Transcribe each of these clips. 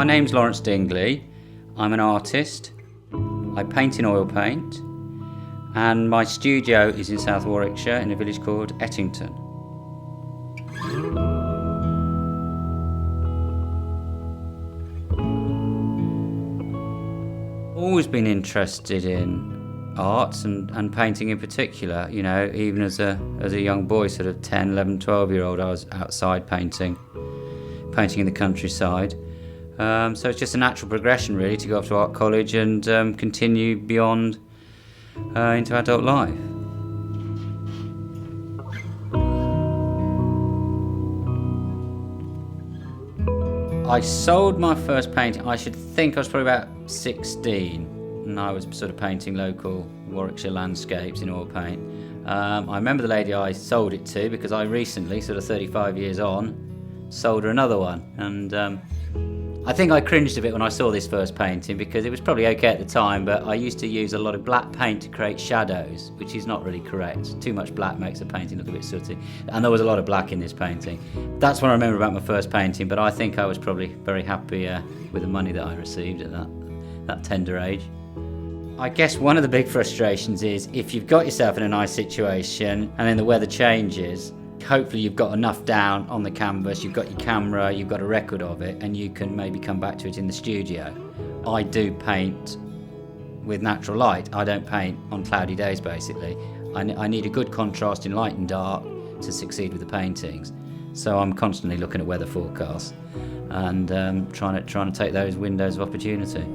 My name's Laurence Dingley. I'm an artist. I paint in oil paint, and my studio is in South Warwickshire in a village called Ettington. Always been interested in arts and painting in particular. You know, even as a young boy, sort of 10, 11, 12-year-old, I was outside painting in the countryside. So it's just a natural progression really to go off to art college and continue beyond into adult life. I sold my first painting, I should think I was probably about 16, and I was sort of painting local Warwickshire landscapes in oil paint. I remember the lady I sold it to because I recently, sort of 35 years on, sold her another one, and I think I cringed a bit when I saw this first painting because it was probably okay at the time, but I used to use a lot of black paint to create shadows, which is not really correct. Too much black makes a painting look a bit sooty, and there was a lot of black in this painting. That's what I remember about my first painting, but I think I was probably very happy with the money that I received at that tender age. I guess one of the big frustrations is if you've got yourself in a nice situation and then the weather changes, hopefully you've got enough down on the canvas, you've got your camera, you've got a record of it, and you can maybe come back to it in the studio. I do paint with natural light. I don't paint on cloudy days, basically. I need a good contrast in light and dark to succeed with the paintings. So I'm constantly looking at weather forecasts and trying to take those windows of opportunity.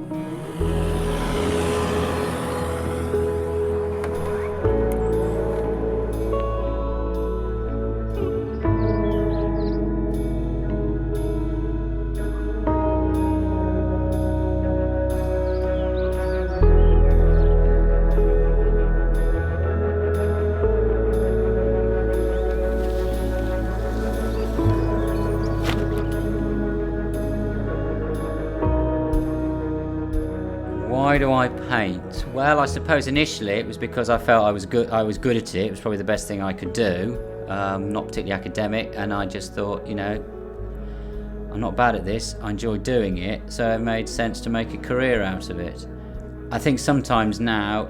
Why do I paint? Well, I suppose initially it was because I felt I was good at it. It was probably the best thing I could do. Not particularly academic, and I just thought, you know, I'm not bad at this. I enjoy doing it, so it made sense to make a career out of it. I think sometimes now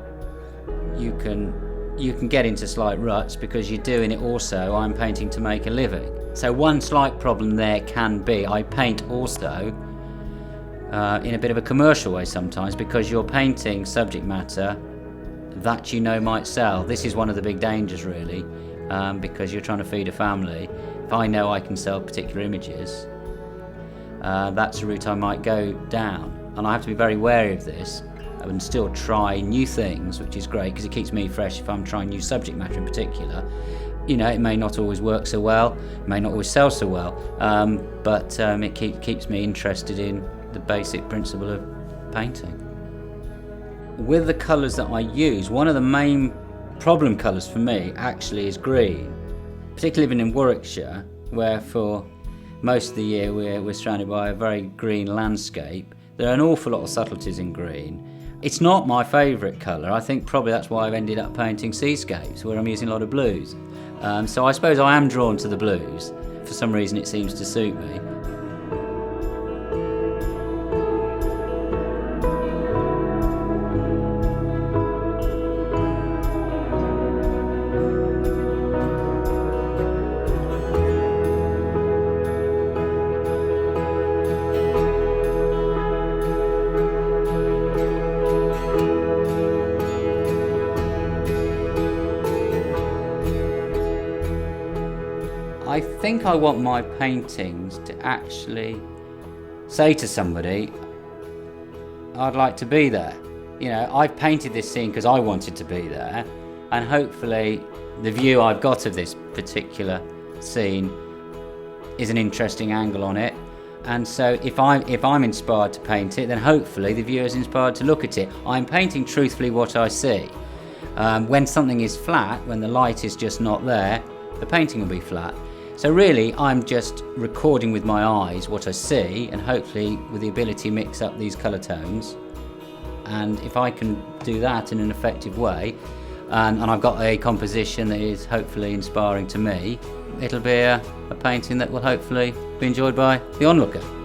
you can get into slight ruts because you're doing it also. I'm painting to make a living. So one slight problem there can be I paint also in a bit of a commercial way sometimes because you're painting subject matter that you know might sell. This is one of the big dangers really, because you're trying to feed a family. If I know I can sell particular images, that's a route I might go down, and I have to be very wary of this and still try new things, which is great because it keeps me fresh if I'm trying new subject matter in particular. You know, it may not always work so well, it may not always sell so well, but it keeps me interested in the basic principle of painting. With the colours that I use, one of the main problem colours for me actually is green, particularly living in Warwickshire, where for most of the year we're surrounded by a very green landscape. There are an awful lot of subtleties in green. It's not my favourite colour. I think probably that's why I've ended up painting seascapes, where I'm using a lot of blues. So I suppose I am drawn to the blues. For some reason it seems to suit me. I think I want my paintings to actually say to somebody, I'd like to be there. You know, I've painted this scene because I wanted to be there, and hopefully the view I've got of this particular scene is an interesting angle on it. And so if I'm inspired to paint it, then hopefully the viewer is inspired to look at it. I'm painting truthfully what I see. When something is flat, when the light is just not there, the painting will be flat. So really, I'm just recording with my eyes what I see, and hopefully with the ability to mix up these colour tones. And if I can do that in an effective way, and I've got a composition that is hopefully inspiring to me, it'll be a painting that will hopefully be enjoyed by the onlooker.